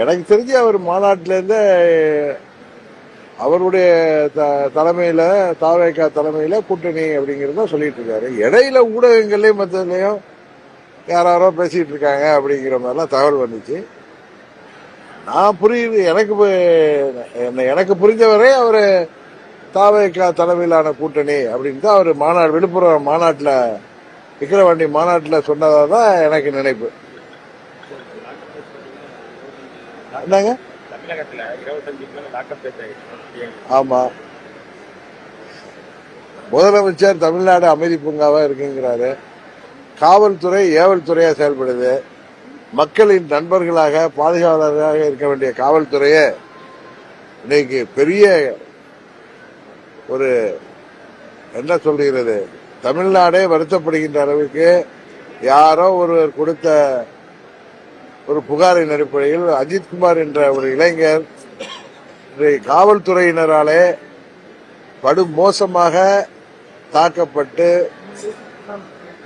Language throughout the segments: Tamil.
எனக்கு தெரிஞ்சு அவர் மாநாட்டிலேருந்து அவருடைய தலைமையில தாவேகா தலைமையில கூட்டணி அப்படிங்கறத சொல்லிட்டு இருக்காரு. இடையில ஊடகங்கள்லயும் மற்றதுலயும் யாரோ பேசிட்டு இருக்காங்க அப்படிங்கிற மாதிரிலாம் தகவல் வந்துச்சு. நான் புரியுது, எனக்கு புரிஞ்சவரை அவரு தாவேகா தலைமையிலான கூட்டணி அப்படின்னு தான் அவர் மாநாடு விழுப்புரம் மாநாட்டில் விக்கிரவாண்டி மாநாட்டில் சொன்னதா தான் எனக்கு நினைப்பு. என்னங்க? ஆமா, முதலமைச்சர் தமிழ்நாடு அமைதி பூங்காவா இருக்குங்கிறாரு. காவல்துறை ஏவல் துறையா செயல்படுது. மக்களின் நண்பர்களாக பாதுகாவலராக இருக்க வேண்டிய காவல்துறைய இன்னைக்கு பெரிய ஒரு என்ன சொல்கிறது, தமிழ்நாடே வருத்தப்படுகின்ற அளவுக்கு யாரோ ஒருவர் கொடுத்த ஒரு புகாரின் அடிப்படையில் அஜித்குமார் என்ற ஒரு இளைஞர் காவல்துறையினராலே படு மோசமாக தாக்கப்பட்டு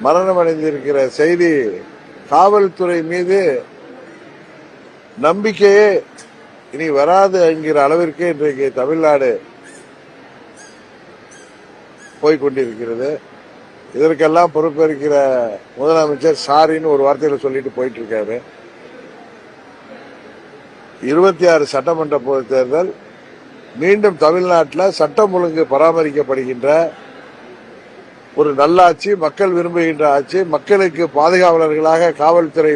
மரணமடைந்திருக்கிற செய்தி காவல்துறை மீது நம்பிக்கையே இனி வராது என்கிற அளவிற்கு இன்றைக்கு தமிழ்நாடு போய்கொண்டிருக்கிறது. இதற்கெல்லாம் பொறுப்பேற்கிற முதலமைச்சர் சாரின்னு ஒரு வார்த்தையில சொல்லிட்டு போயிட்டு இருக்காரு. 26 சட்டமன்ற பொது தேர்தல் மீண்டும் தமிழ்நாட்டில் சட்டம் ஒழுங்கு பராமரிக்கப்படுகின்ற ஒரு நல்லாட்சி, மக்கள் விரும்புகின்ற ஆட்சி, மக்களுக்கு பாதுகாவலர்களாக காவல்துறை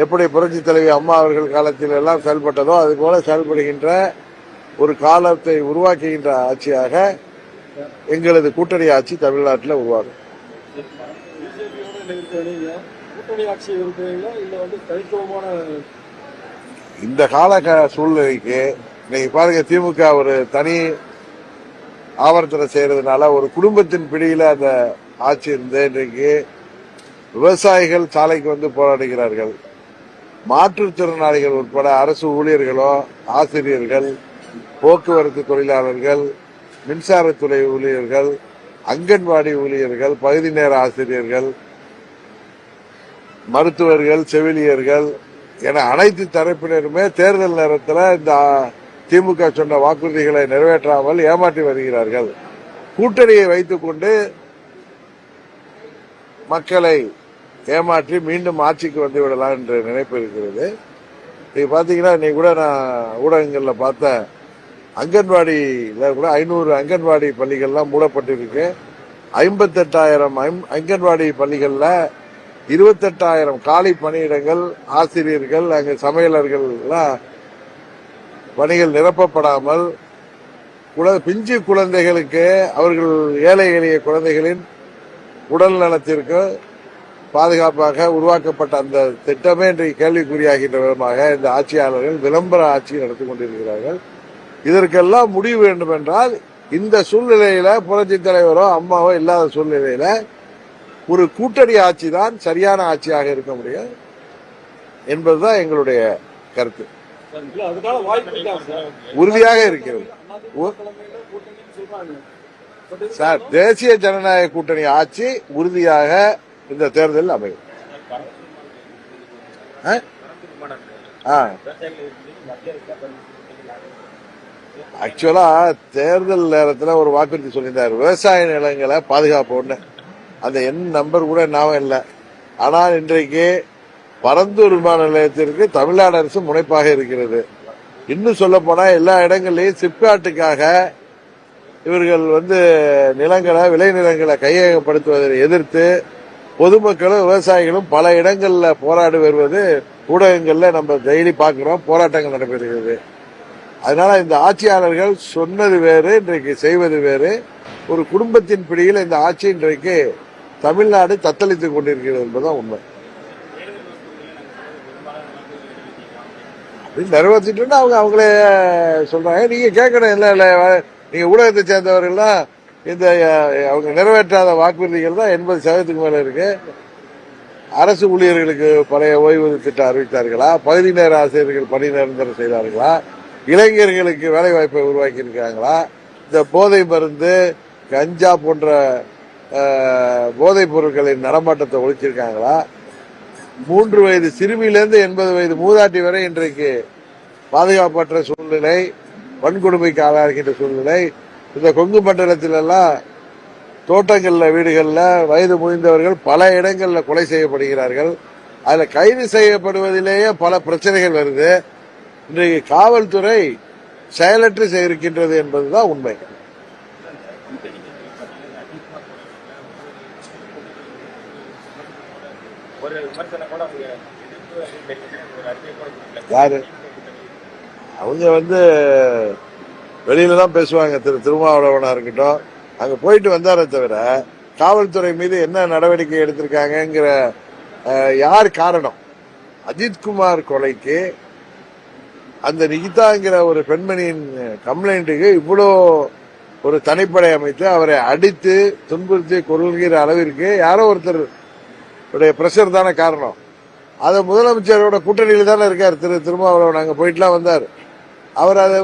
எப்படி புரட்சி தலைவி அம்மா அவர்கள் காலத்தில் எல்லாம் செயல்பட்டதோ அதுபோல செயல்படுகின்ற ஒரு காலத்தை உருவாக்குகின்ற ஆட்சியாக எங்களது கூட்டணி ஆட்சி தமிழ்நாட்டில் உருவாகும். இந்த கால சூழ்நிலைக்கு இன்னைக்கு பாருங்க, திமுக ஒரு தனி ஆவர்த்தனை செய்யறதுனால ஒரு குடும்பத்தின் பிடியில அந்த ஆட்சி இருந்து இன்றைக்கு விவசாயிகள் சாலைக்கு வந்து போராடுகிறார்கள். மாற்றுத்திறனாளிகள் உட்பட அரசு ஊழியர்களோ, ஆசிரியர்கள், போக்குவரத்து தொழிலாளர்கள், மின்சாரத்துறை ஊழியர்கள், அங்கன்வாடி ஊழியர்கள், பகுதி நேர ஆசிரியர்கள், மருத்துவர்கள், செவிலியர்கள் என அனைத்து தரப்பினருமே தேர்தல் நேரத்தில் இந்த திமுக சொன்ன வாக்குறுதிகளை நிறைவேற்றாமல் ஏமாற்றி வருகிறார்கள். கூட்டணியை வைத்துக் கொண்டு மக்களை ஏமாற்றி மீண்டும் ஆட்சிக்கு வந்து விடலாம் என்ற நினைப்பு இருக்கிறது. நீங்க பாத்தீங்கன்னா இன்னைக்கு கூட நான் ஊடகங்கள்ல பார்த்தேன், அங்கன்வாடியில கூட 500 அங்கன்வாடி பள்ளிகள்லாம் மூடப்பட்டிருக்கு. 58,000 அங்கன்வாடி பள்ளிகள்ல 28,000 காலி பணியிடங்கள், ஆசிரியர்கள், அங்கு சமையலர்கள் எல்லாம் பணிகள் நிரப்பப்படாமல் பிஞ்சு குழந்தைகளுக்கு, அவர்கள் ஏழை எளிய குழந்தைகளின் உடல் நலத்திற்கு பாதுகாப்பாக உருவாக்கப்பட்ட அந்த திட்டமே இன்றைக்கு கேள்விக்குறியாகின்ற விதமாக இந்த ஆட்சியாளர்கள் விளம்பர ஆட்சி நடத்தி கொண்டிருக்கிறார்கள். இதற்கெல்லாம் முடிவு வேண்டும் என்றால் இந்த சூழ்நிலையில புரட்சி தலைவரோ அம்மாவோ இல்லாத சூழ்நிலையில ஒரு கூட்டணி ஆட்சி தான் சரியான ஆட்சியாக இருக்க முடியும் என்பதுதான் எங்களுடைய கருத்து. உறுதியாக இருக்கிறது சார். தேசிய ஜனநாயக கூட்டணி ஆட்சி உறுதியாக இந்த தேர்தலில் அமையும். ஆக்சுவலா தேர்தல் நேரத்தில் ஒரு வாக்குறுதி சொல்லியிருந்தார், விவசாய நிலங்களை பாதுகாப்போன்னு. அந்த என் நம்பர் கூட ஞாபகம் இல்லை. ஆனால் இன்றைக்கு பரந்தூர் விமான நிலையத்திற்கு தமிழ்நாடு அரசு முனைப்பாக இருக்கிறது. இன்னும் சொல்ல போனா எல்லா இடங்களையும் சிப்காட்டுக்காக இவர்கள் நிலங்களை, விளைநிலங்களை கையகப்படுத்துவதை எதிர்த்து பொதுமக்களும் விவசாயிகளும் பல இடங்கள்ல போராடி வருவது ஊடகங்கள்ல நம்ம டெய்லி பார்க்கிறோம். போராட்டங்கள் நடைபெறுகிறது. அதனால இந்த ஆட்சியாளர்கள் சொன்னது வேறு, இன்றைக்கு செய்வது வேறு. ஒரு குடும்பத்தின் பிடியில் இந்த ஆட்சி இன்றைக்கு தமிழ்நாடு தத்தளித்துக் கொண்டிருக்கிறது என்பதுதான் உண்மை. நிறைவேற்றிட்டு அவங்களே சொல்றாங்க. நீங்க கேட்கணும், இல்ல நீங்க ஊடகத்தை சேர்ந்தவர்கள்லாம் இந்த அவங்க நிறைவேற்றாத வாக்குறுதிகள் தான் 80% மேல இருக்கு. அரசு ஊழியர்களுக்கு பழைய ஓய்வு திட்டம் அறிவித்தார்களா? பகுதி நேர ஆசிரியர்கள் பணி நிரந்தரம் செய்தார்களா? இளைஞர்களுக்கு வேலை வாய்ப்பை உருவாக்கி இருக்காங்களா? இந்த போதை மருந்து, கஞ்சா போன்ற போதைப் பொருட்களின் நடமாட்டத்தை ஒழிச்சிருக்காங்களா? 3 வயது சிறுமியிலிருந்து 80 வயது மூதாட்டி வரை இன்றைக்கு பாதுகாப்பற்ற சூழ்நிலை, வன்கொடுமைக்கு ஆளாகின்ற சூழ்நிலை. இந்த கொங்கு மண்டலத்தில் எல்லாம் தோட்டங்கள்ல, வீடுகள்ல வயது முதிர்ந்தவர்கள் பல இடங்கள்ல கொலை செய்யப்படுகிறார்கள். அதுல கைது செய்யப்படுவதிலேயே பல பிரச்சனைகள் வருது. இன்றைக்கு காவல்துறை செயலற்று இருக்கின்றது என்பதுதான் உண்மை. யாரு அவங்க வெளியில தான் பேசுவாங்க. திருமாவளவனா இருக்கட்டும், அங்க போயிட்டு வந்தாரே தவிர காவல்துறை மீது என்ன நடவடிக்கை எடுத்திருக்காங்கிற யார் காரணம்? அஜித்குமார் கொலைக்கு அந்த நிகிதாங்கிற ஒரு பெண்மணியின் கம்ப்ளைண்ட்டுக்கு இவ்வளோ ஒரு தனிப்படை அமைத்து அவரை அடித்து துன்புறுத்தி கொள்கிற அளவிற்கு யாரோ ஒருத்தர் பிரஷர் தானே காரணம். அதை முதலமைச்சரோட கூட்டணியில் தானே இருக்கார் திருமாவளவன். அங்க போயிட்டுலாம் வந்தார். அவர் அதை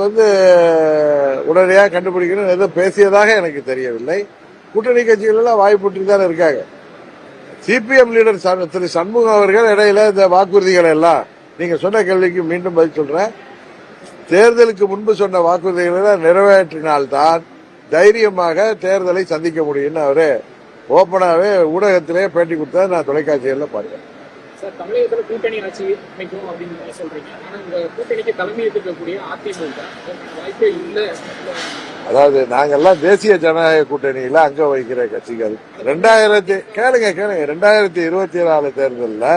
உடனடியாக கண்டுபிடிக்கணும் ஏதோ பேசியதாக எனக்கு தெரியவில்லை. கூட்டணி கட்சிகள் எல்லாம் வாய்ப்புட்டு தானே இருக்காங்க. சிபிஎம் லீடர் திரு சண்முகம் அவர்கள் இடையில இந்த வாக்குறுதிகள் எல்லாம் நீங்க சொன்ன கேள்விக்கு மீண்டும் பதில் சொல்றேன். தேர்தலுக்கு முன்பு சொன்ன வாக்குறுதிகளை நிறைவேற்றினால்தான் தைரியமாக தேர்தலை சந்திக்க முடியும்னு அவரு ஓப்பனாவே ஊடகத்திலே பேட்டி கொடுத்தா நான் தொலைக்காட்சிகள்ல பார்த்தேன். சார், தமிழகத்தில் கூட்டணி ஆட்சி அமைக்கும் அப்படின்னு சொல்றீங்க. ஆனா இந்த கூட்டணிக்கு தலைமை ஏற்றுக்கக்கூடிய அதிமுக வாய்ப்பே இல்லை. அதாவது நாங்கெல்லாம் தேசிய ஜனநாயக கூட்டணியில அங்க வைக்கிற கட்சிகள். 2024 தேர்தலில்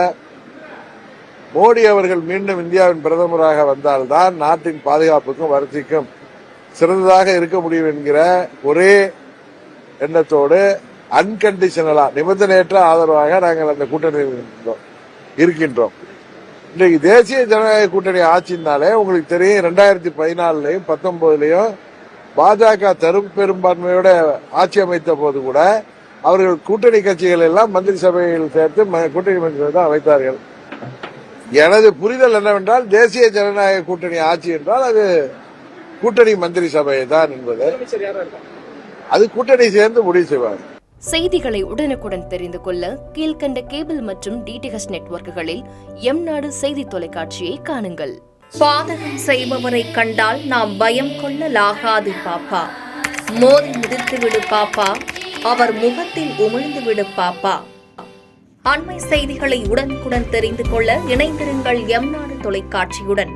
மோடி அவர்கள் மீண்டும் இந்தியாவின் பிரதமராக வந்தால்தான் நாட்டின் பாதுகாப்புக்கும் வளர்ச்சிக்கும் சிறந்ததாக இருக்க முடியும் என்கிற ஒரே எண்ணத்தோடு அன்கண்டிஷனலா நிபந்தனையற்ற ஆதரவாக நாங்கள் அந்த கூட்டணியில் இருக்கின்றோம். இன்றைக்கு தேசிய ஜனநாயக கூட்டணி ஆட்சினாலே உங்களுக்கு தெரியும், 2014 19 பாஜக பெரும்பான்மையோட ஆட்சி அமைத்த போது கூட அவர்கள் கூட்டணி கட்சிகள் எல்லாம் மந்திரி சபையில் சேர்த்து கூட்டணி மந்திரி தான் அமைத்தார்கள். எனது புரிதல் என்னவென்றால் தேசிய ஜனநாயக கூட்டணி ஆட்சி என்றால் அது கூட்டணி மந்திரி சபை தான் என்பது அது கூட்டணி சேர்ந்து முடிவு செய்வாங்க. செய்திகளை உடனுக்குடன் தெரிந்து கொள்ள கீழ்கண்ட கேபிள் மற்றும் டிடிஎச் நெட்வொர்க்குகளில் எம்நாடு செய்தி தொலைக்காட்சியை காணுங்கள். பாதகம் செய்பவரை கண்டால் நாம் பயம் கொள்ளலாகாது பாப்பா. மோதி மிதித்துவிடு பாப்பா, அவர் முகத்தில் உமிழ்ந்துவிடு பாப்பா. அண்மை செய்திகளை உடனுக்குடன் தெரிந்து கொள்ள இணைந்திருங்கள் எம்நாடு தொலைக்காட்சியுடன்.